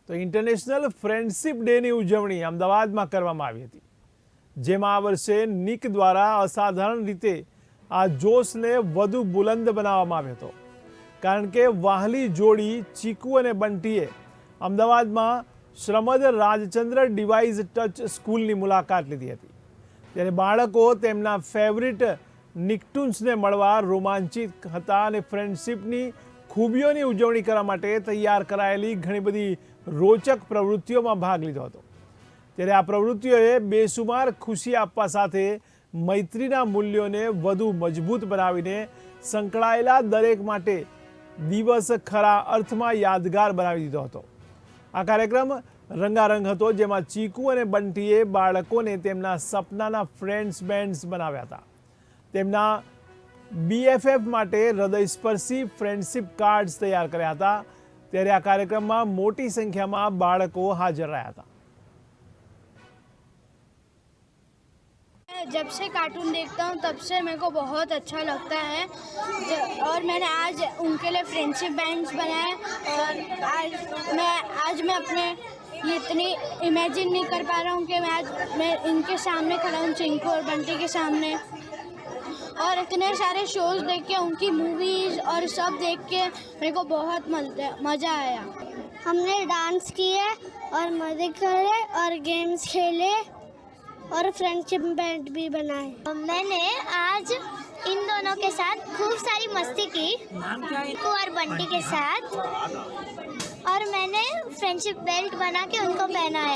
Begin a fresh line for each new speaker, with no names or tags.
તો international friendship ડેની ઉજવણી અમદાવાદમાં કરવામાં આવી હતી, જેમાં આ વર્ષે નિક દ્વારા અસાધારણ રીતે આ જોશને વધુ બુલંદ બનાવવામાં આવ્યો હતો, કારણ કે વહાલી જોડી ચીકુ અને બંટીએ અમદાવાદમાં શ્રમદ રાજચંદ્ર ડિવાઇસ ટચ સ્કૂલની મુલાકાત લીધી હતી, ત્યારે બાળકો તેમના ફેવરિટ નિકટુન્સને મળવા રોમાંચિત હતા અને ફ્રેન્ડશિપની ખૂબીઓની ઉજવણી કરવા માટે તૈયાર કરાયેલી ઘણી બધી રોચક પ્રવૃત્તિઓમાં ભાગ લીધો હતો। ત્યારે આ પ્રવૃત્તિઓએ બેસુમાર ખુશી આપવા સાથે મૈત્રીના મૂલ્યોને વધુ મજબૂત બનાવીને સંકળાયેલા દરેક માટે દિવસ ખરા અર્થમાં યાદગાર બનાવી દીધો હતો। આ કાર્યક્રમ રંગારંગ હતો, જેમાં ચીકુ અને બંટીએ બાળકોને તેમના સપનાના ફ્રેન્ડ્સ બેન્ડ્સ બનાવ્યા હતા। તેમના BFF માટે હૃદયસ્પર્શી ફ્રેન્ડશિપ કાર્ડ્સ તૈયાર કર્યા હતા। ત્યારે આ કાર્યક્રમમાં મોટી સંખ્યામાં બાળકો હાજર રહ્યા હતા।
जब से कार्टून देखता हूँ तब से मेरे को बहुत अच्छा लगता है और मैंने आज उनके लिए फ्रेंडशिप बैंड्स बनाए और आज मैं अपने ये इतनी इमेजिन नहीं कर पा रहा हूँ कि मैं इनके सामने खड़ा हूँ, चिंकू और बंटी के सामने, और इतने सारे शोज देख के, उनकी मूवीज़ और सब देख के मेरे को बहुत मज़ा आया।
हमने डांस किए और मज़े करे और गेम्स खेले और फ्रेंडशिप बैंड भी बनाए।
मैंने आज इन दोनों के साथ खूब सारी मस्ती की, चिंकू और बंटी के साथ, और मैंने फ्रेंडशिप बेल्ट बना के उनको पहनाया।